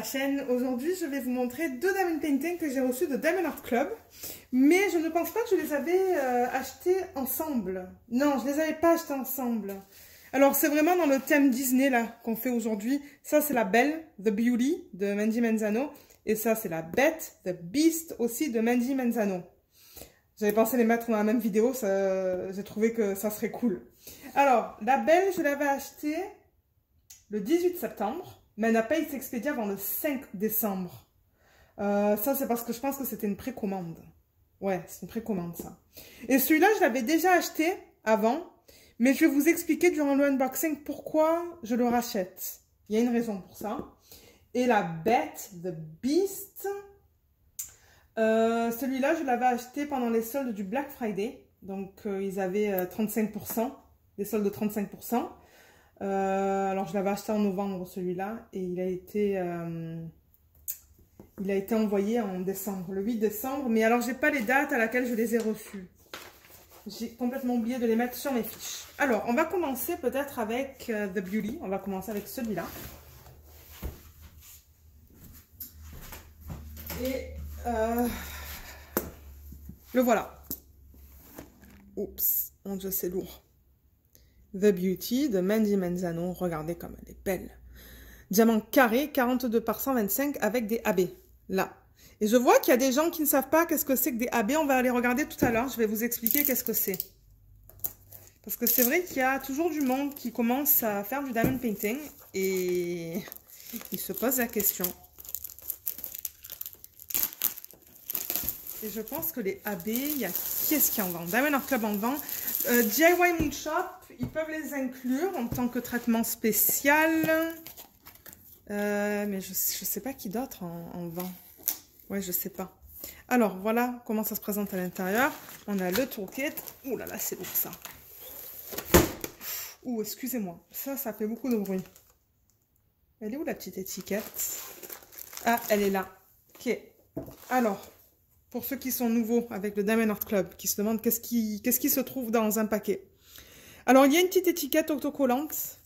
chaîne. Aujourd'hui, je vais vous montrer deux diamond paintings que j'ai reçus de Diamond Art Club. Mais je ne pense pas que je les avais achetés ensemble. Non, je ne les avais pas achetés ensemble. Alors, c'est vraiment dans le thème Disney là qu'on fait aujourd'hui. Ça, c'est la Belle, The Beauty de Mandy Menzano. Et ça, c'est la Bête, The Beast aussi de Mandy Menzano. J'avais pensé les mettre dans la même vidéo. J'ai trouvé que ça serait cool. Alors, la Belle, je l'avais achetée le 18 septembre. Mais elle n'a pas été expédiée avant le 5 décembre. Ça, c'est parce que je pense que c'était une précommande. Ouais, c'est une précommande, ça. Et celui-là, je l'avais déjà acheté avant. Mais je vais vous expliquer durant le unboxing pourquoi je le rachète. Il y a une raison pour ça. Et la Bête, The Beast. Celui-là, je l'avais acheté pendant les soldes du Black Friday. Donc, ils avaient 35%. Des soldes de 35%. Alors je l'avais acheté en novembre celui-là et il a été envoyé en décembre, le 8 décembre. Mais alors j'ai pas les dates à laquelle je les ai reçus. J'ai complètement oublié de les mettre sur mes fiches. Alors on va commencer peut-être avec The Beauty. On va commencer avec celui-là. Et le voilà. Oups, mon Dieu, c'est lourd. The Beauty de Mandy Menzano. Regardez comme elle est belle. Diamant carré, 42 par 125 avec des AB. Là. Et je vois qu'il y a des gens qui ne savent pas qu'est-ce que c'est que des AB. On va aller regarder tout à l'heure. Je vais vous expliquer qu'est-ce que c'est. Parce que c'est vrai qu'il y a toujours du monde qui commence à faire du diamond painting. Et il se pose la question. Et je pense que les AB, il y a qui est-ce qui en vend? Diamond Art Club en vend. DIY Moon Shop, ils peuvent les inclure en tant que traitement spécial. Mais je sais pas qui d'autre en vend. Ouais, je sais pas. Alors, voilà comment ça se présente à l'intérieur. On a le toolkit. Ouh là là, c'est lourd ça. Ouh, excusez-moi. Ça fait beaucoup de bruit. Elle est où la petite étiquette? Ah, elle est là. Ok. Alors, pour ceux qui sont nouveaux avec le Diamond Art Club, qui se demandent qu'est-ce qui se trouve dans un paquet. Alors, il y a une petite étiquette autocollante,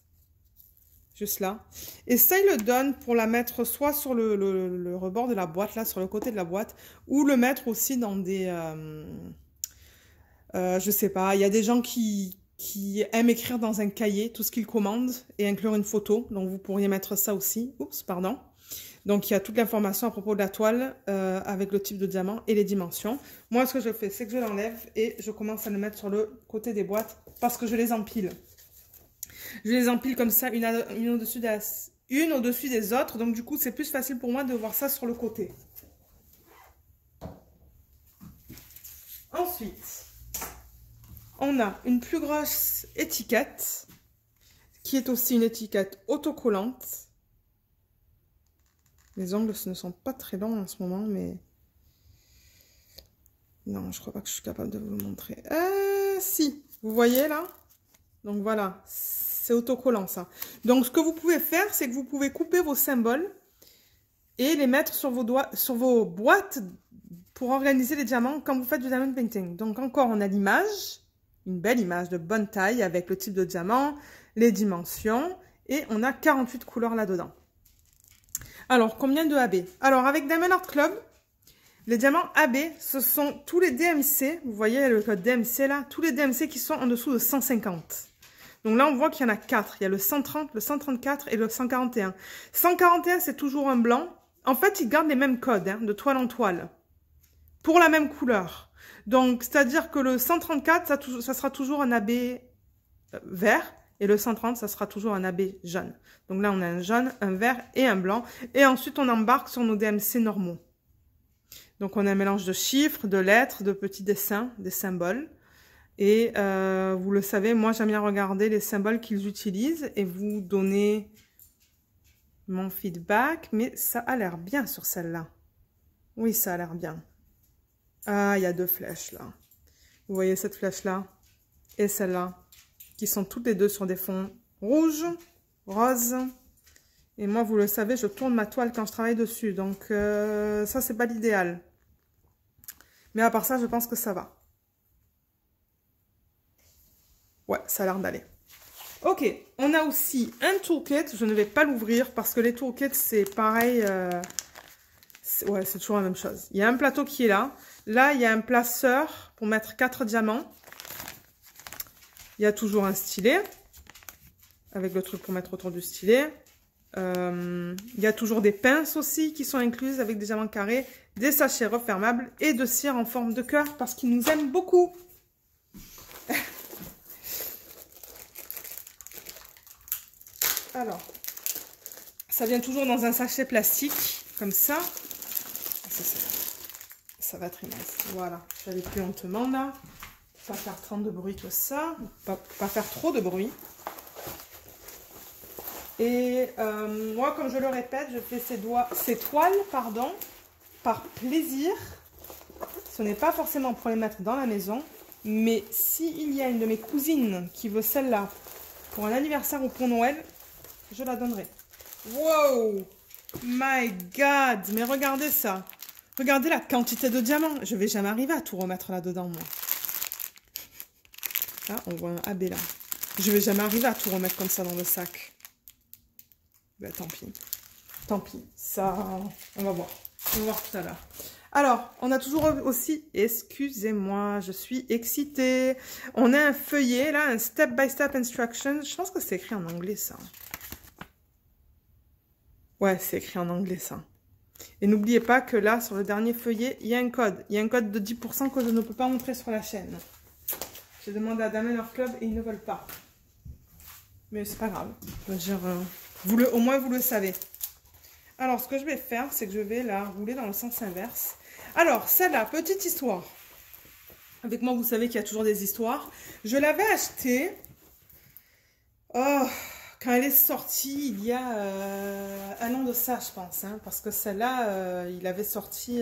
juste là. Et ça, il le donne pour la mettre soit sur le rebord de la boîte, là, sur le côté de la boîte, ou le mettre aussi dans des... je sais pas, il y a des gens qui aiment écrire dans un cahier tout ce qu'ils commandent et inclure une photo. Donc, vous pourriez mettre ça aussi. Oups, pardon. Donc, il y a toute l'information à propos de la toile avec le type de diamant et les dimensions. Moi, ce que je fais, c'est que je l'enlève et je commence à le mettre sur le côté des boîtes parce que je les empile. Je les empile comme ça, une au-dessus des autres. Donc, du coup, c'est plus facile pour moi de voir ça sur le côté. Ensuite, on a une plus grosse étiquette qui est aussi une étiquette autocollante. Les ongles ne sont pas très longs en ce moment, mais... Non, je crois pas que je suis capable de vous le montrer. Si, vous voyez là? Donc voilà, c'est autocollant ça. Donc ce que vous pouvez faire, c'est que vous pouvez couper vos symboles et les mettre sur vos boîtes pour organiser les diamants quand vous faites du diamond painting. Donc encore, on a l'image, une belle image de bonne taille avec le type de diamant, les dimensions, et on a 48 couleurs là-dedans. Alors, combien de AB? Alors, avec Diamond Art Club, les diamants AB, ce sont tous les DMC. Vous voyez le code DMC là? Tous les DMC qui sont en dessous de 150. Donc là, on voit qu'il y en a 4. Il y a le 130, le 134 et le 141. 141, c'est toujours un blanc. En fait, ils gardent les mêmes codes hein, de toile en toile. Pour la même couleur. Donc, c'est-à-dire que le 134, ça sera toujours un AB vert. Et le 130, ça sera toujours un AB jaune. Donc là, on a un jaune, un vert et un blanc. Et ensuite, on embarque sur nos DMC normaux. Donc, on a un mélange de chiffres, de lettres, de petits dessins, des symboles. Et vous le savez, moi, j'aime bien regarder les symboles qu'ils utilisent et vous donner mon feedback. Mais ça a l'air bien sur celle-là. Oui, ça a l'air bien. Ah, il y a deux flèches là. Vous voyez cette flèche-là et celle-là, qui sont toutes les deux sur des fonds rouges, roses. Et moi, vous le savez, je tourne ma toile quand je travaille dessus. Donc, ça, c'est pas l'idéal. Mais à part ça, je pense que ça va. Ouais, ça a l'air d'aller. Ok, on a aussi un toolkit. Je ne vais pas l'ouvrir parce que les toolkits, c'est pareil. Ouais, c'est toujours la même chose. Il y a un plateau qui est là. Là, il y a un placeur pour mettre 4 diamants. Il y a toujours un stylet. Avec le truc pour mettre autour du stylet. Il y a toujours des pinces aussi qui sont incluses avec des diamants carrés, des sachets refermables et de cire en forme de cœur parce qu'ils nous aiment beaucoup. Alors, ça vient toujours dans un sachet plastique comme ça. Ça va être immense. Voilà, j'allais plus lentement là. Pas faire 30 de bruit que ça. Pas faire trop de bruit. Et moi, comme je le répète, je fais ces toiles, pardon, par plaisir. Ce n'est pas forcément pour les mettre dans la maison. Mais s'il y a une de mes cousines qui veut celle-là pour un anniversaire ou pour Noël, je la donnerai. Wow! My God! Mais regardez ça! Regardez la quantité de diamants. Je vais jamais arriver à tout remettre là-dedans, moi. Là, on voit un AB là. Je vais jamais arriver à tout remettre comme ça dans le sac. Ben, tant pis. Tant pis. Ça, on va voir. On va voir tout à l'heure. Alors, on a toujours aussi... Excusez-moi, je suis excitée. On a un feuillet, là, un step-by-step instruction. Je pense que c'est écrit en anglais, ça. Ouais, c'est écrit en anglais, ça. Et n'oubliez pas que là, sur le dernier feuillet, il y a un code. Il y a un code de 10% que je ne peux pas montrer sur la chaîne. J'ai demandé à Diamond Art Club et ils ne veulent pas. Mais c'est pas grave. Je veux dire... au moins, vous le savez. Alors, ce que je vais faire, c'est que je vais la rouler dans le sens inverse. Alors, celle-là, petite histoire. Avec moi, vous savez qu'il y a toujours des histoires. Je l'avais achetée quand elle est sortie il y a un an de ça, je pense. Hein, parce que celle-là, il avait sorti...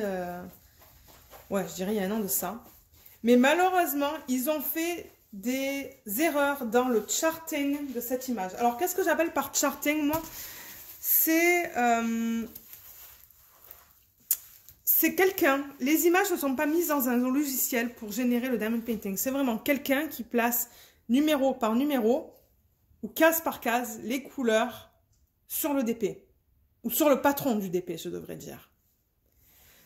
ouais, je dirais il y a un an de ça. Mais malheureusement, ils ont fait... des erreurs dans le charting de cette image. Alors, qu'est-ce que j'appelle par charting, moi? C'est quelqu'un... Les images ne sont pas mises dans un logiciel pour générer le diamond painting. C'est vraiment quelqu'un qui place numéro par numéro ou case par case les couleurs sur le DP. Ou sur le patron du DP, je devrais dire.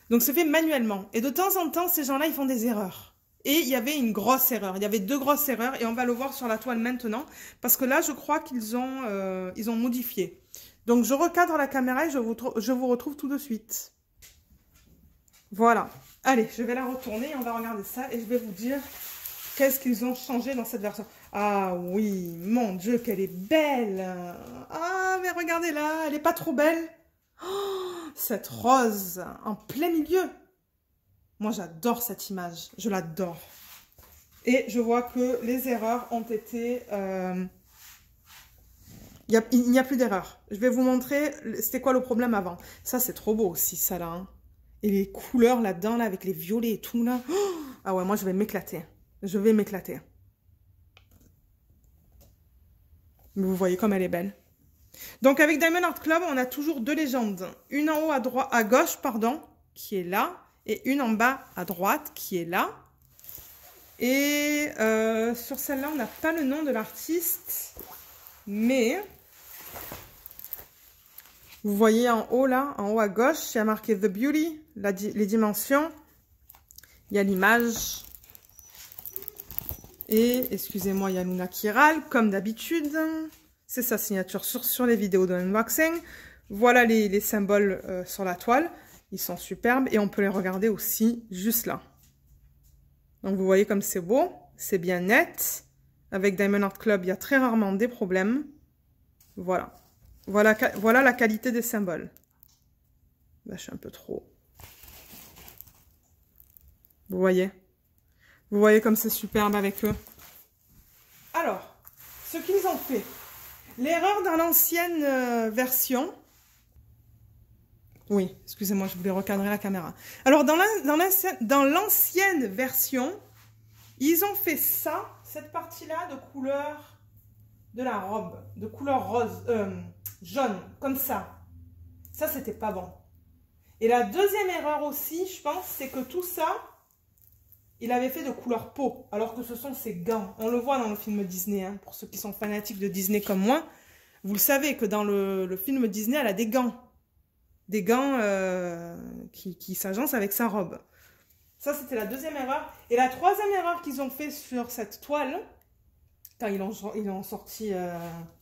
Donc, c'est fait manuellement. Et de temps en temps, ces gens-là, ils font des erreurs. Et il y avait une grosse erreur. Il y avait 2 grosses erreurs et on va le voir sur la toile maintenant. Parce que là, je crois qu'ils ont, modifié. Donc, je recadre la caméra et je vous retrouve tout de suite. Voilà. Allez, je vais la retourner et on va regarder ça. Et je vais vous dire qu'est-ce qu'ils ont changé dans cette version. Ah oui, mon Dieu, qu'elle est belle. Ah, mais regardez là, elle n'est pas trop belle. Oh, cette rose en plein milieu. Moi, j'adore cette image. Je l'adore. Et je vois que les erreurs ont été... il n'y a plus d'erreurs. Je vais vous montrer c'était quoi le problème avant. Ça, c'est trop beau aussi, ça, là. Hein. Et les couleurs là-dedans, là, avec les violets et tout, là. Oh, ah ouais, moi, je vais m'éclater. Je vais m'éclater. Vous voyez comme elle est belle. Donc, avec Diamond Art Club, on a toujours 2 légendes. Une en haut à gauche, pardon, qui est là. Et une en bas à droite qui est là. Et sur celle-là, on n'a pas le nom de l'artiste. Mais vous voyez en haut là, en haut à gauche, il y a marqué The Beauty, les dimensions. Il y a l'image. Et, excusez-moi, il y a Luna qui râle, comme d'habitude. C'est sa signature sur les vidéos de unboxing. Voilà les symboles sur la toile. Ils sont superbes et on peut les regarder aussi juste là. Donc, vous voyez comme c'est beau. C'est bien net. Avec Diamond Art Club, il y a très rarement des problèmes. Voilà. Voilà la qualité des symboles. Là, je suis un peu trop... Vous voyez? Vous voyez comme c'est superbe avec eux. Alors, ce qu'ils ont fait. L'erreur dans l'ancienne version... Oui, excusez-moi, je voulais recadrer la caméra. Alors, dans l'ancienne version, ils ont fait ça, cette partie-là de couleur de la robe, de couleur rose, jaune, comme ça. Ça, c'était pas bon. Et la deuxième erreur aussi, je pense, c'est que tout ça il avait fait de couleur peau, alors que ce sont ses gants. On le voit dans le film Disney, hein, pour ceux qui sont fanatiques de Disney comme moi. Vous le savez que dans le film Disney, elle a des gants. Des gants qui s'agencent avec sa robe. Ça, c'était la deuxième erreur. Et la troisième erreur qu'ils ont fait sur cette toile, quand ils l'ont sorti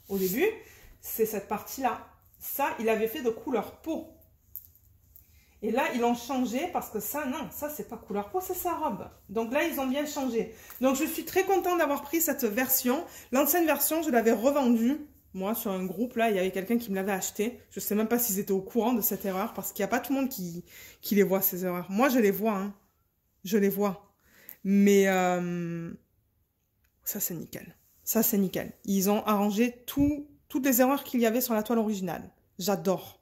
au début, c'est cette partie-là. Ça, il avait fait de couleur peau. Et là, ils l'ont changé parce que ça, non, ça, c'est pas couleur peau, c'est sa robe. Donc là, ils ont bien changé. Donc, je suis très contente d'avoir pris cette version. L'ancienne version, je l'avais revendue. Moi, sur un groupe, là, il y avait quelqu'un qui me l'avait acheté. Je sais même pas s'ils étaient au courant de cette erreur parce qu'il n'y a pas tout le monde qui les voit, ces erreurs. Moi, je les vois, hein. Je les vois. Mais ça, c'est nickel. Ça, c'est nickel. Ils ont arrangé toutes les erreurs qu'il y avait sur la toile originale. J'adore.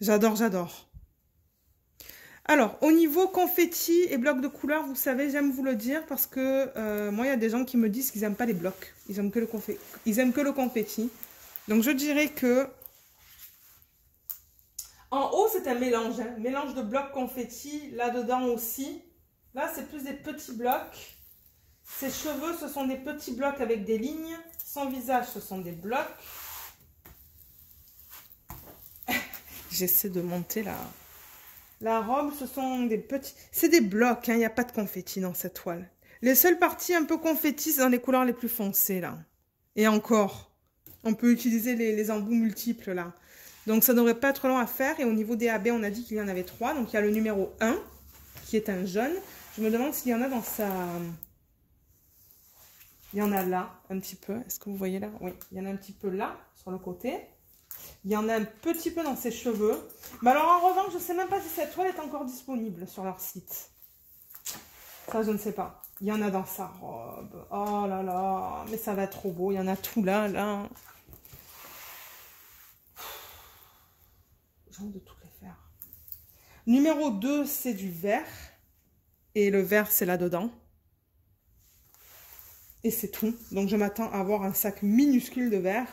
J'adore, j'adore. Alors, au niveau confetti et blocs de couleurs, vous savez, j'aime vous le dire parce que moi, il y a des gens qui me disent qu'ils n'aiment pas les blocs. Ils aiment que le confetti. Donc, je dirais que en haut, c'est un mélange. Hein, mélange de blocs confetti. Là-dedans aussi. Là, c'est plus des petits blocs. Ses cheveux, ce sont des petits blocs avec des lignes. Son visage, ce sont des blocs. J'essaie de monter la robe, ce sont des petits... C'est des blocs, hein, il n'y a pas de confetti dans cette toile. Les seules parties un peu confetti, c'est dans les couleurs les plus foncées, là. Et encore, on peut utiliser les embouts multiples, là. Donc, ça ne devrait pas être long à faire. Et au niveau des AB, on a dit qu'il y en avait 3. Donc, il y a le numéro 1, qui est un jaune. Je me demande s'il y en a dans sa... Il y en a là, un petit peu. Est-ce que vous voyez là? Oui, il y en a un petit peu là, sur le côté. Il y en a un petit peu dans ses cheveux. Mais alors, en revanche, je ne sais même pas si cette toile est encore disponible sur leur site. Ça, je ne sais pas. Il y en a dans sa robe. Oh là là, mais ça va être trop beau. Il y en a tout là, là. J'ai envie de toutes les faire. Numéro 2, c'est du vert. Et le vert, c'est là-dedans. Et c'est tout. Donc, je m'attends à avoir un sac minuscule de vert.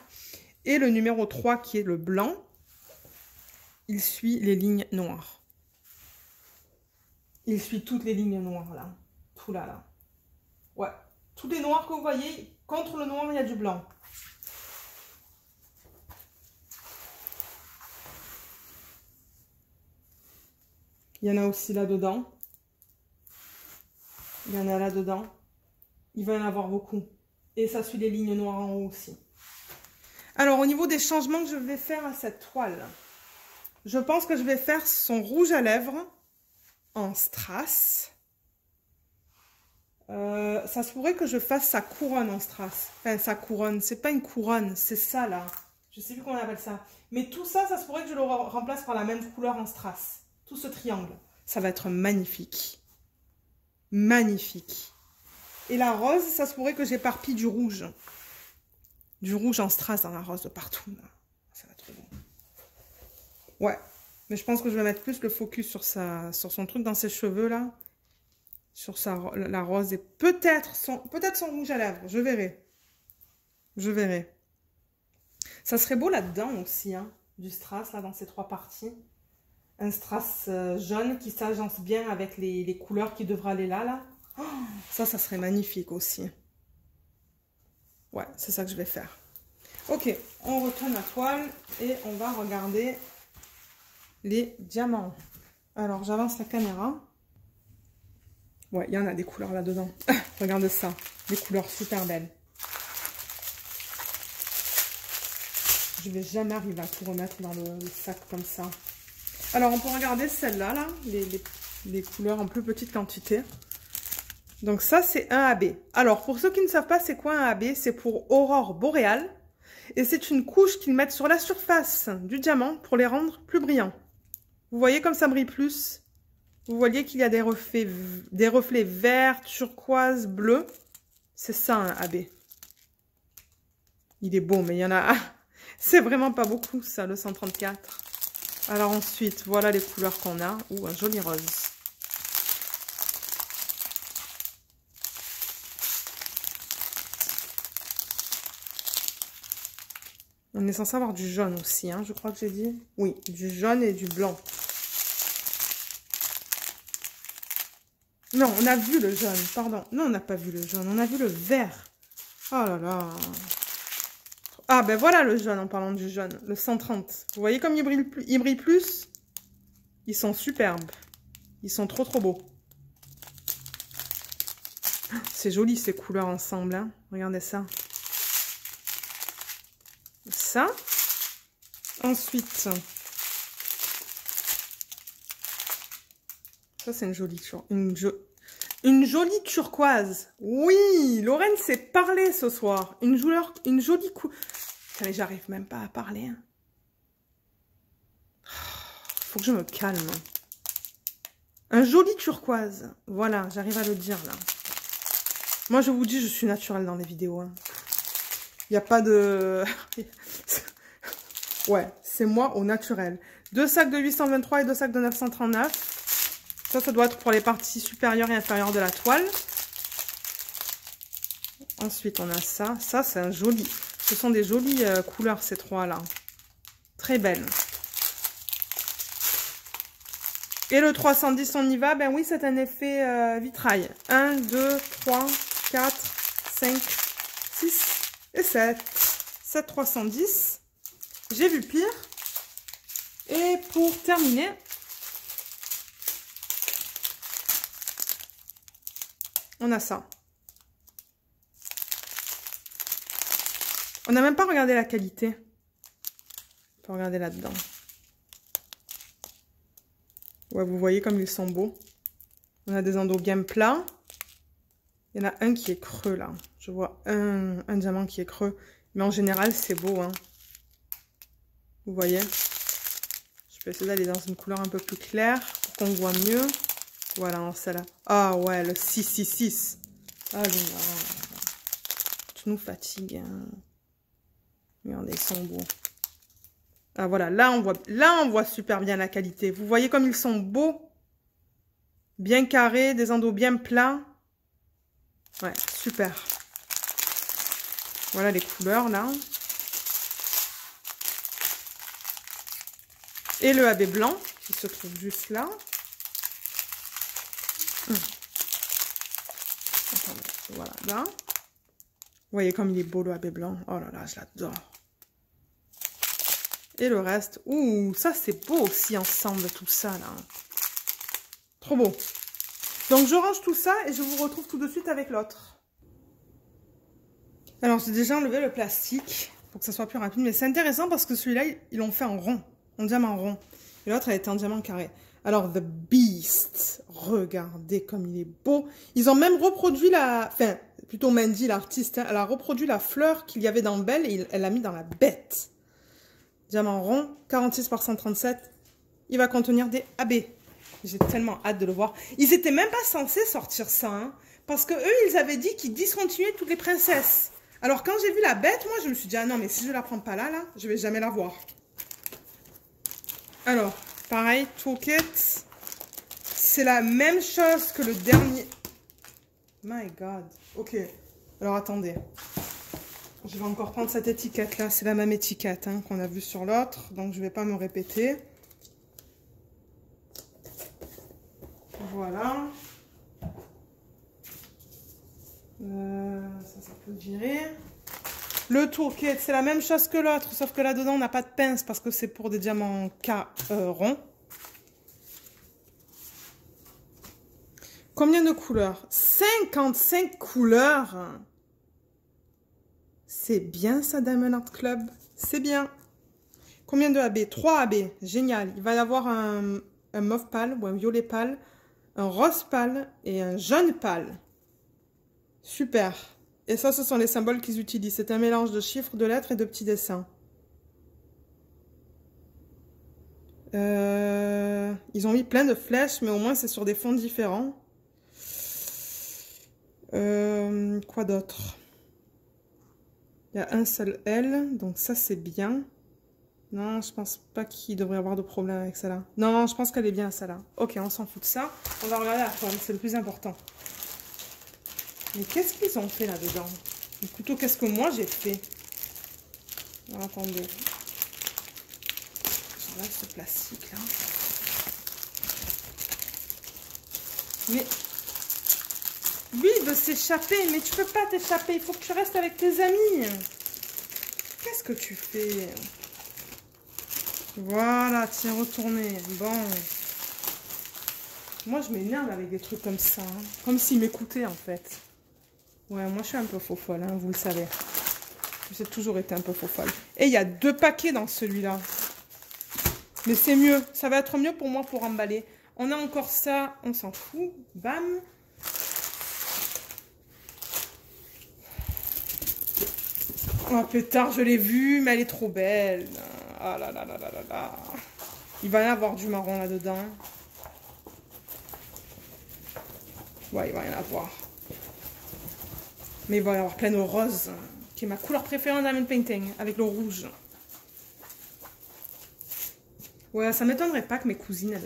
Et le numéro 3, qui est le blanc, il suit les lignes noires. Il suit toutes les lignes noires, là. Tout là, là. Ouais. Tous les noirs que vous voyez, contre le noir, il y a du blanc. Il y en a aussi là-dedans. Il y en a là-dedans. Il va y en avoir beaucoup. Et ça suit les lignes noires en haut aussi. Alors, au niveau des changements que je vais faire à cette toile, je pense que je vais faire son rouge à lèvres en strass. Ça se pourrait que je fasse sa couronne en strass. Enfin, sa couronne, c'est pas une couronne, c'est ça là. Je sais plus comment on appelle ça. Mais tout ça, ça se pourrait que je le remplace par la même couleur en strass. Tout ce triangle. Ça va être magnifique. Magnifique. Et la rose, ça se pourrait que j'éparpille du rouge. Du rouge en strass dans la rose de partout. Là. Ça va être trop bon. Ouais. Mais je pense que je vais mettre plus le focus sur son truc dans ses cheveux là. Sur la rose et peut-être son rouge à lèvres. Je verrai. Je verrai. Ça serait beau là-dedans aussi. Hein, du strass là dans ces 3 parties. Un strass jaune qui s'agence bien avec les couleurs qui devraient aller là. Oh, ça serait magnifique aussi. Ouais, c'est ça que je vais faire. Ok, on retourne la toile et on va regarder les diamants. Alors, j'avance la caméra. Ouais, il y en a des couleurs là-dedans. Regardez ça, des couleurs super belles. Je vais jamais arriver à tout remettre dans le sac comme ça. Alors, on peut regarder celle-là, là, les couleurs en plus petite quantité. Donc ça, c'est un AB. Alors, pour ceux qui ne savent pas c'est quoi un AB, c'est pour aurore boréale. Et c'est une couche qu'ils mettent sur la surface du diamant pour les rendre plus brillants. Vous voyez comme ça brille plus? Vous voyez qu'il y a des reflets verts, turquoise, bleu. C'est ça un AB. Il est beau, mais il y en a... C'est vraiment pas beaucoup ça, le 134. Alors ensuite, voilà les couleurs qu'on a. Ouh, un joli rose. On est censé avoir du jaune aussi, hein, je crois que j'ai dit. Oui, du jaune et du blanc. Non, on a vu le jaune, pardon. Non, on n'a pas vu le jaune, on a vu le vert. Oh là là. Ah, ben voilà le jaune en parlant du jaune, le 130. Vous voyez comme il brille plus? Ils sont superbes. Ils sont trop trop beaux. C'est joli ces couleurs ensemble, hein. Regardez ça. Ça. Ensuite, ça c'est une jolie turquoise. Oui, Lorraine sait parler ce soir. Une jolie couleur. Mais j'arrive même pas à parler. Hein. Faut que je me calme. Un joli turquoise. Voilà, j'arrive à le dire là. Moi, je vous dis, je suis naturelle dans les vidéos. Hein. Il n'y a pas de... ouais, c'est moi au naturel. 2 sacs de 823 et 2 sacs de 939. Ça doit être pour les parties supérieures et inférieures de la toile. Ensuite, on a ça. Ça, c'est un joli. Ce sont des jolies couleurs, ces trois-là. Très belles. Et le 310, on y va. Ben oui, c'est un effet vitrail. 1, 2, 3, 4, 5, 6 et 7. 7 310. J'ai vu pire. Et pour terminer, on a ça. On n'a même pas regardé la qualité. On peut regarder là-dedans. Ouais, vous voyez comme ils sont beaux. On a des endos bien plats. Il y en a un qui est creux là. Je vois un diamant qui est creux. Mais en général, c'est beau. Hein. Vous voyez? Je peux essayer d'aller dans une couleur un peu plus claire pour qu'on voit mieux. Voilà, celle-là. Ah ouais, le 666. Ah, tu nous fatigues. Hein. Regardez, ils sont beaux. Ah voilà, là on voit super bien la qualité. Vous voyez comme ils sont beaux. Bien carrés, des endos bien plats. Ouais, super. Voilà les couleurs là. Et le AB blanc qui se trouve juste là. Attendez, voilà, là. Vous voyez comme il est beau le AB blanc. Oh là là, je l'adore. Et le reste, ouh, ça c'est beau aussi ensemble, tout ça là. Trop beau. Donc je range tout ça et je vous retrouve tout de suite avec l'autre. Alors j'ai déjà enlevé le plastique pour que ça soit plus rapide, mais c'est intéressant parce que celui-là, ils l'ont fait en rond, en diamant rond. Et l'autre, elle était en diamant carré. Alors The Beast, regardez comme il est beau. Ils ont même reproduit la... Enfin, plutôt Mandy, l'artiste, hein, elle a reproduit la fleur qu'il y avait dans Belle et elle l'a mis dans la bête. Diamant rond, 46 par 137. Il va contenir des AB. J'ai tellement hâte de le voir. Ils étaient même pas censés sortir ça. Hein, parce que eux, ils avaient dit qu'ils discontinuaient toutes les princesses. Alors, quand j'ai vu la bête, moi, je me suis dit, ah non, mais si je la prends pas là, je vais jamais la voir. Alors, pareil, toolkit. C'est la même chose que le dernier. My God. Ok. Alors, attendez. Je vais encore prendre cette étiquette-là. C'est la même étiquette hein, qu'on a vue sur l'autre. Donc, je ne vais pas me répéter. Voilà. Ça peut virer. Le toolkit, c'est la même chose que l'autre. Sauf que là-dedans, on n'a pas de pince parce que c'est pour des diamants ronds. Combien de couleurs? 55 couleurs. C'est bien ça, Diamond Art Club. C'est bien. Combien de AB? 3 AB. Génial. Il va y avoir un mauve pâle ou un violet pâle, un rose pâle et un jaune pâle. Super. Et ça, ce sont les symboles qu'ils utilisent. C'est un mélange de chiffres, de lettres et de petits dessins. Ils ont mis plein de flèches, mais au moins c'est sur des fonds différents. Quoi d'autre? Il y a un seul L, donc ça c'est bien. Non, je pense pas qu'il devrait y avoir de problème avec celle-là. Non, je pense qu'elle est bien celle-là. Ok, on s'en fout de ça. On va regarder la forme, c'est le plus important. Mais qu'est-ce qu'ils ont fait là-dedans? Ou plutôt, qu'est-ce que moi j'ai fait? Alors, attendez. J'enlève ce plastique là. Mais Lui, il veut s'échapper, mais tu peux pas t'échapper. Il faut que tu restes avec tes amis. Qu'est-ce que tu fais? Voilà, tiens, retourner. Bon. Moi, je m'énerve avec des trucs comme ça. Hein. Comme s'il m'écoutait, en fait. Ouais, moi, je suis un peu faux folle, hein, vous le savez. J'ai toujours été un peu faux folle. Et il y a 2 paquets dans celui-là. Mais c'est mieux. Ça va être mieux pour moi pour emballer. On a encore ça. On s'en fout. Bam. Oh, pétard, je l'ai vue, mais elle est trop belle. Ah là là là là là là. Il va y avoir du marron là-dedans. Ouais, il va y en avoir. Mais il va y avoir plein de rose, qui est ma couleur préférée en diamond painting, avec le rouge. Ouais, ça m'étonnerait pas que mes cousines,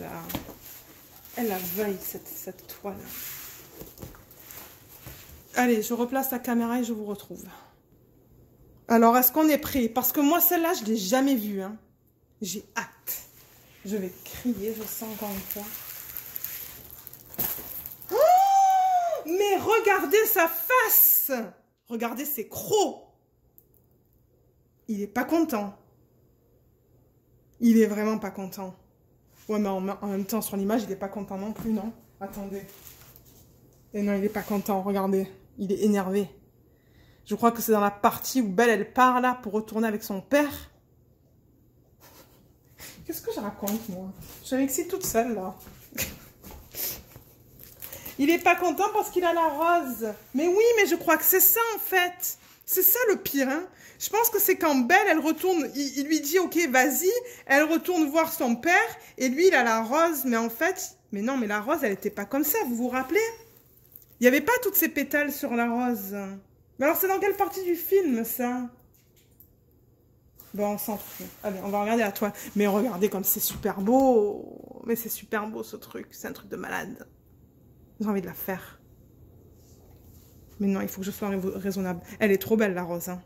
elles la veuillent, cette toile. Allez, je replace la caméra et je vous retrouve. Alors, est-ce qu'on est prêt? Parce que moi, celle-là, je ne l'ai jamais vue. Hein. J'ai hâte. Je vais crier, je sens encore une fois. Oh, mais regardez sa face! Regardez ses crocs! Il est pas content. Il est vraiment pas content. Ouais, mais en même temps, sur l'image, il est pas content non plus, non? Attendez. Et non, il est pas content, regardez. Il est énervé. Je crois que c'est dans la partie où Belle, elle part là pour retourner avec son père. Qu'est-ce que je raconte, moi? Je m'excite toute seule, là. Il est pas content parce qu'il a la rose. Mais oui, mais je crois que c'est ça, en fait. C'est ça, le pire, hein. Je pense que c'est quand Belle, elle retourne... Il lui dit, OK, vas-y. Elle retourne voir son père. Et lui, il a la rose. Mais en fait... Mais non, mais la rose, elle était pas comme ça. Vous vous rappelez? Il n'y avait pas toutes ces pétales sur la rose. Mais alors, c'est dans quelle partie du film, ça? Bon, on s'en fout. Allez, on va regarder la toile. Mais regardez comme c'est super beau. Mais c'est super beau, ce truc. C'est un truc de malade. J'ai envie de la faire. Mais non, il faut que je sois raisonnable. Elle est trop belle, la rose. Hein.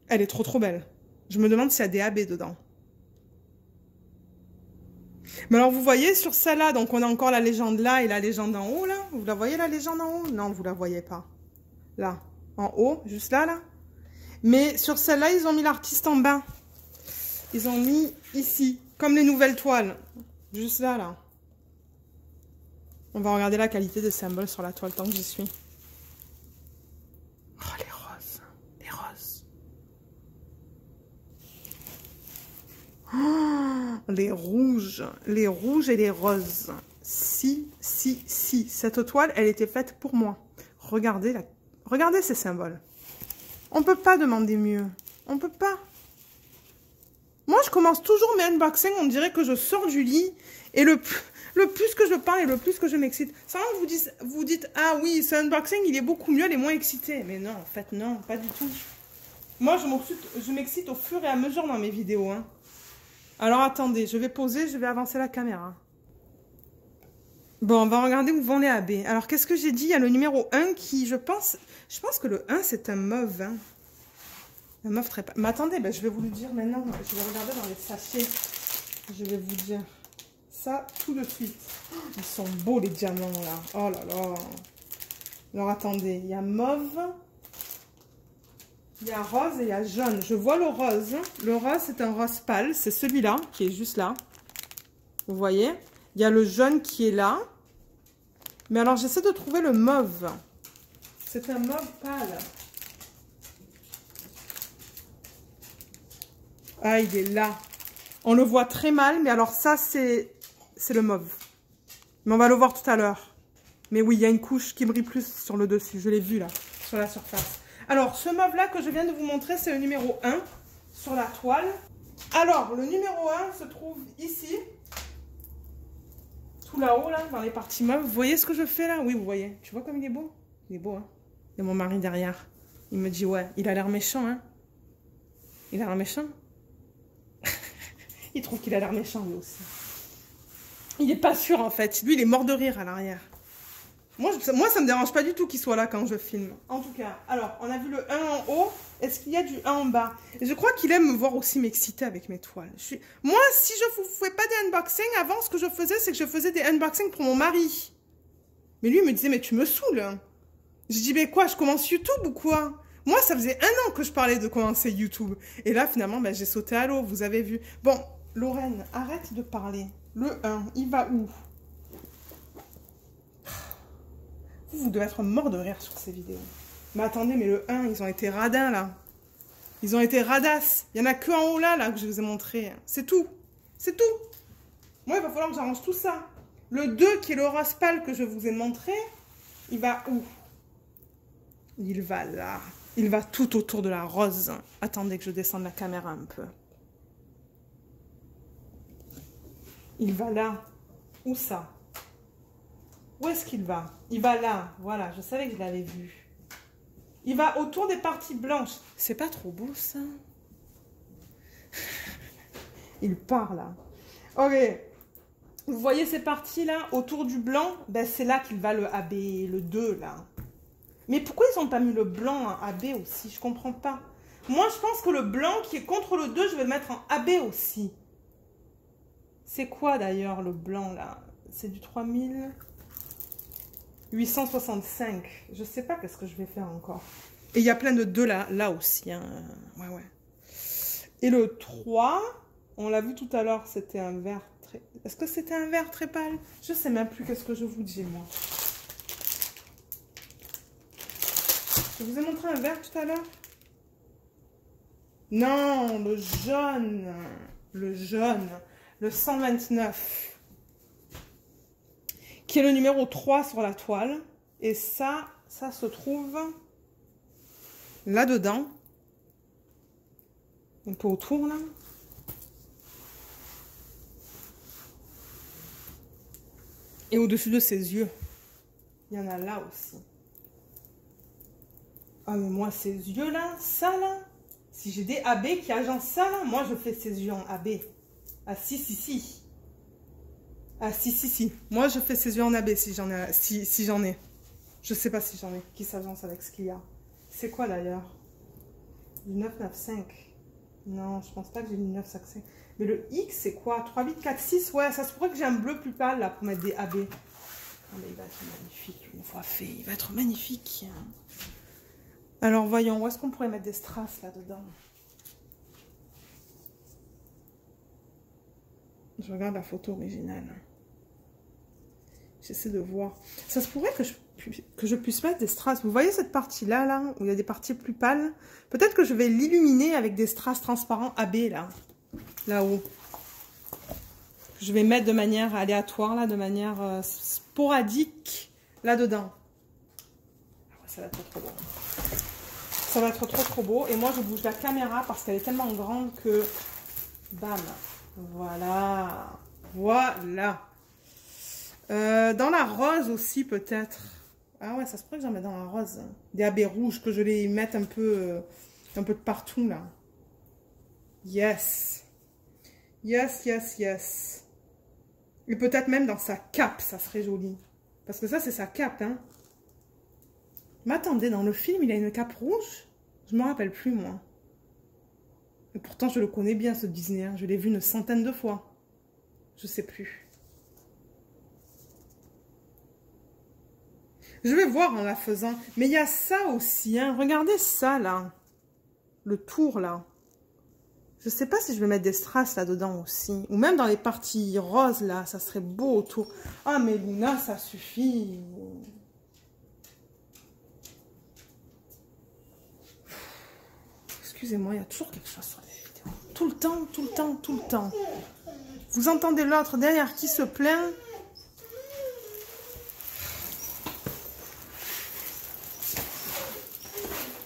Elle est trop belle. Je me demande s'il y a des AB dedans. Mais alors, vous voyez, sur celle-là, donc on a encore la légende là et la légende en haut, là. Vous la voyez, la légende en haut? Non, vous la voyez pas. Là, en haut, juste là, là. Mais sur celle-là, ils ont mis l'artiste en bas. Ils ont mis ici, comme les nouvelles toiles. Juste là, là. On va regarder la qualité des symboles sur la toile tant que j'y suis. Oh, les roses. Les roses. Oh, les rouges. Les rouges et les roses. Si. Cette toile, elle était faite pour moi. Regardez, regardez ces symboles. On peut pas demander mieux. On peut pas. Moi, je commence toujours mes unboxings, on dirait que je sors du lit. Et le plus que je parle et le plus que je m'excite. Sans que vous dites, ah oui, ce unboxing, il est beaucoup mieux, elle est moins excitée. Mais non, en fait, non, pas du tout. Moi, je m'excite au fur et à mesure dans mes vidéos. Hein. Alors, attendez, je vais poser, je vais avancer la caméra. Bon, on va regarder où vont les AB. Alors, qu'est-ce que j'ai dit? Il y a le numéro 1 qui, je pense que le 1, c'est un mauve. Hein. Un mauve très... Mais attendez, ben, je vais vous le dire maintenant. Je vais regarder dans les sachets. Je vais vous dire ça tout de suite. Ils sont beaux, les diamants, là. Oh là là. Alors, attendez. Il y a mauve. Il y a rose et il y a jaune. Je vois le rose. Le rose, c'est un rose pâle. C'est celui-là qui est juste là. Vous voyez? Il y a le jaune qui est là. Mais alors, j'essaie de trouver le mauve. C'est un mauve pâle. Ah, il est là. On le voit très mal, mais alors ça, c'est le mauve. Mais on va le voir tout à l'heure. Mais oui, il y a une couche qui brille plus sur le dessus. Je l'ai vu, là, sur la surface. Alors, ce mauve-là que je viens de vous montrer, c'est le numéro 1 sur la toile. Alors, le numéro 1 se trouve ici. Tout là-haut, là, dans les parties mauves. Vous voyez ce que je fais, là? Oui, vous voyez. Tu vois comme il est beau? Il est beau, hein? Il y a mon mari derrière. Il me dit, ouais, il a l'air méchant, hein? Il a l'air méchant? Il trouve qu'il a l'air méchant, lui aussi. Il n'est pas sûr, en fait. Lui, il est mort de rire à l'arrière. Moi, ça ne me dérange pas du tout qu'il soit là quand je filme. En tout cas, alors, on a vu le 1 en haut. Est-ce qu'il y a du 1 en bas? Et je crois qu'il aime me voir aussi m'exciter avec mes toiles. Moi, si je ne fais pas des unboxings, avant, ce que je faisais, c'est que je faisais des unboxings pour mon mari. Mais lui, il me disait, mais tu me saoules. Je dis, mais quoi, je commence YouTube ou quoi? Moi, ça faisait 1 an que je parlais de commencer YouTube. Et là, finalement, ben, j'ai sauté à l'eau, vous avez vu. Bon, Lorraine, arrête de parler. Le 1, il va où? Vous devez être mort de rire sur ces vidéos. Mais attendez, mais le 1, ils ont été radins, là. Ils ont été radasses. Il n'y en a que en haut, là, que je vous ai montré. C'est tout. C'est tout. Moi, il va falloir que j'arrange tout ça. Le 2, qui est le rose pâle que je vous ai montré, il va où? Il va là. Il va tout autour de la rose. Attendez que je descende la caméra un peu. Il va là. Où ça? Où est-ce qu'il va? Il va là. Voilà, je savais que je l'avais vu. Il va autour des parties blanches. C'est pas trop beau, ça? Il part, là. Ok. Vous voyez ces parties-là, autour du blanc? Ben, c'est là qu'il va le AB, le 2, là. Mais pourquoi ils n'ont pas mis le blanc en AB aussi? Je comprends pas. Moi, je pense que le blanc qui est contre le 2, je vais le mettre en AB aussi. C'est quoi, d'ailleurs, le blanc, là? C'est du 3865. Je sais pas qu'est-ce que je vais faire encore. Et il y a plein de 2 là aussi. Hein. Ouais, ouais. Et le 3, on l'a vu tout à l'heure, c'était un vert très... Est-ce que c'était un vert très pâle? Je sais même plus qu'est-ce que je vous dis, moi. Je vous ai montré un vert tout à l'heure? Non, le jaune. Le jaune. Le 129. Qui est le numéro 3 sur la toile. Et ça se trouve là-dedans. Un peu autour, là. Et au-dessus de ses yeux. Il y en a là aussi. Ah, mais moi, ces yeux-là, ça, là, si j'ai des AB qui agencent ça, là, moi, je fais ces yeux en AB. Ah, si. Ah, si. Moi, je fais ces yeux en AB si j'en ai. Si j'en ai. Je sais pas si j'en ai. Qui s'agence avec ce qu'il y a. C'est quoi, d'ailleurs? Du 995. Non, je pense pas que j'ai du 955. Mais le X, c'est quoi? 3846. Ouais, ça se pourrait que j'ai un bleu plus pâle, là, pour mettre des AB. Ah, mais il va être magnifique, une fois fait. Il va être magnifique. Alors, voyons, où est-ce qu'on pourrait mettre des strass là-dedans? Je regarde la photo originale. J'essaie de voir. Ça se pourrait que je puisse mettre des strass. Vous voyez cette partie-là, là, où il y a des parties plus pâles? Peut-être que je vais l'illuminer avec des strass transparents AB, là. Là-haut. Je vais mettre de manière aléatoire, là, de manière sporadique, là-dedans. Ça va être trop beau. Ça va être trop beau. Et moi, je bouge la caméra parce qu'elle est tellement grande que... Bam. Voilà. Voilà. Dans la rose aussi, peut-être. Ah ouais, ça se pourrait que j'en mette dans la rose. Des AB rouges, que je les mette un peu de partout, là. Yes. Yes. Et peut-être même dans sa cape, ça serait joli. Parce que ça, c'est sa cape, hein. Mais attendez, dans le film, il a une cape rouge? Je ne me rappelle plus, moi. Et pourtant, je le connais bien, ce Disney. Hein. Je l'ai vu une centaine de fois. Je sais plus. Je vais voir en la faisant. Mais il y a ça aussi. Hein. Regardez ça, là. Le tour, là. Je sais pas si je vais mettre des strass là-dedans aussi. Ou même dans les parties roses, là. Ça serait beau autour. Ah, mais Luna, ça suffit. Excusez-moi, il y a toujours quelque chose sur les vidéos. Tout le temps. Vous entendez l'autre derrière qui se plaint.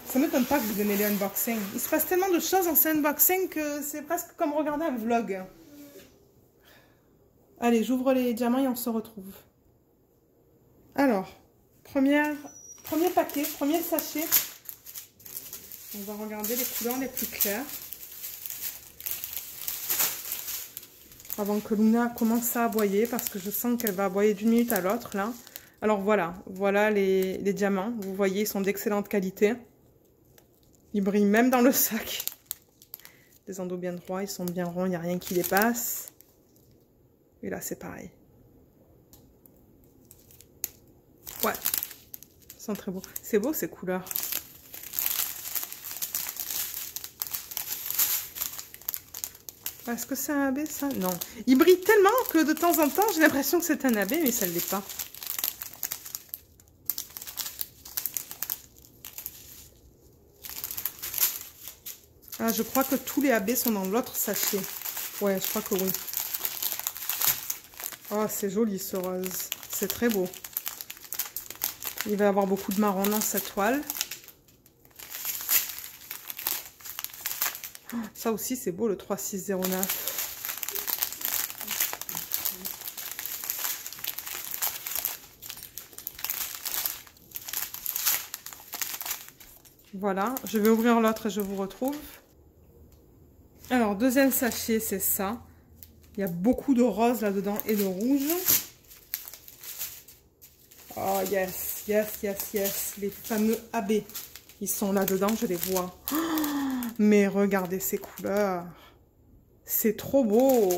Ça ne m'étonne pas que vous aimez les unboxings. Il se passe tellement de choses dans ces unboxings que c'est presque comme regarder un vlog. Allez, j'ouvre les diamants et on se retrouve. Alors, premier paquet, premier sachet. On va regarder les couleurs les plus claires. Avant que Luna commence à aboyer, parce que je sens qu'elle va aboyer d'une minute à l'autre, là. Alors voilà les diamants. Vous voyez, ils sont d'excellente qualité. Ils brillent même dans le sac. Des endos bien droits, ils sont bien ronds, il n'y a rien qui dépasse. Et là, c'est pareil. Ouais, Ils sont très beaux. C'est beau ces couleurs. Est-ce que c'est un AB ça? Non. Il brille tellement que de temps en temps, j'ai l'impression que c'est un AB, mais ça ne l'est pas. Ah, je crois que tous les AB sont dans l'autre sachet. Ouais, je crois que oui. Oh, c'est joli ce rose. C'est très beau. Il va y avoir beaucoup de marron dans cette toile. Oh, ça aussi, c'est beau, le 3609. Voilà, je vais ouvrir l'autre et je vous retrouve. Alors, deuxième sachet, c'est ça. Il y a beaucoup de rose là-dedans et de rouge. Oh, yes, yes, yes, yes. Les fameux AB. Ils sont là-dedans, je les vois. Oh, mais regardez ces couleurs. C'est trop beau.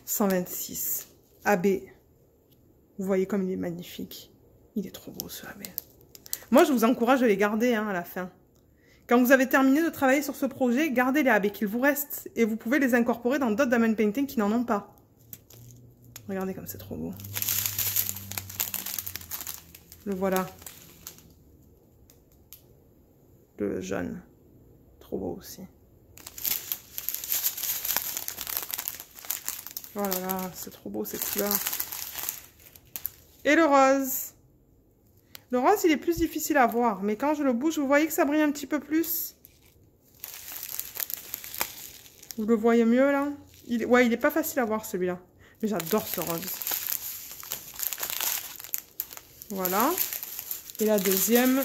126. AB. Vous voyez comme il est magnifique. Il est trop beau ce AB. Moi, je vous encourage à les garder hein, à la fin. Quand vous avez terminé de travailler sur ce projet, gardez les AB qu'il vous reste et vous pouvez les incorporer dans d'autres diamond painting qui n'en ont pas. Regardez comme c'est trop beau. Le voilà. Le jaune. Trop beau aussi. Oh là là, c'est trop beau ces couleurs. Et le rose. Le rose, il est plus difficile à voir, mais quand je le bouge, vous voyez que ça brille un petit peu plus. Vous le voyez mieux, là? Ouais, il est pas facile à voir, celui-là. Mais j'adore ce rose. Voilà. Et la deuxième.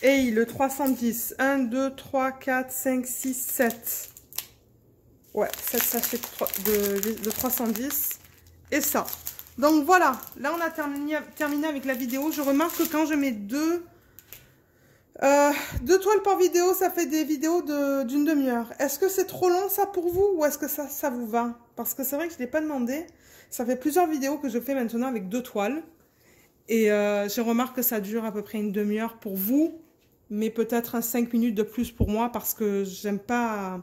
Et le 310. 1, 2, 3, 4, 5, 6, 7. Ouais, 7 sachets de 310. Et ça. Donc voilà, là on a terminé avec la vidéo. Je remarque que quand je mets deux toiles par vidéo, ça fait des vidéos d'une demi-heure. Est-ce que c'est trop long ça pour vous ou est-ce que ça vous va? Parce que c'est vrai que je ne l'ai pas demandé. Ça fait plusieurs vidéos que je fais maintenant avec 2 toiles. Et je remarque que ça dure à peu près une demi-heure pour vous. Mais peut-être 5 minutes de plus pour moi parce que j'aime pas...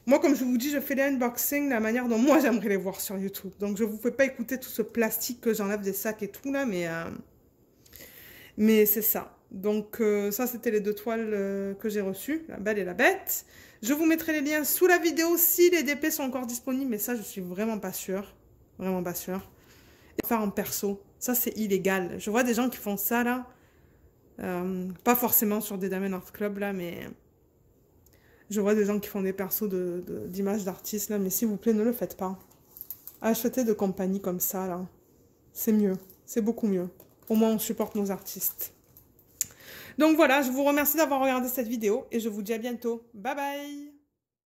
Moi, comme je vous dis, je fais les unboxings de la manière dont moi, j'aimerais les voir sur YouTube. Donc, je ne vous fais pas écouter tout ce plastique que j'enlève des sacs et tout, là, mais c'est ça. Donc, ça, c'était les 2 toiles que j'ai reçues, la belle et la bête. Je vous mettrai les liens sous la vidéo si les DP sont encore disponibles, mais ça, je suis vraiment pas sûre. Vraiment pas sûre. Et faire en perso, ça, c'est illégal. Je vois des gens qui font ça, là. Pas forcément sur des Diamond Art Club, là, mais... Je vois des gens qui font des persos d'images d'artistes, là, mais s'il vous plaît, ne le faites pas. Achetez de compagnie comme ça, là. C'est mieux. C'est beaucoup mieux. Au moins, on supporte nos artistes. Donc voilà, je vous remercie d'avoir regardé cette vidéo et je vous dis à bientôt. Bye bye!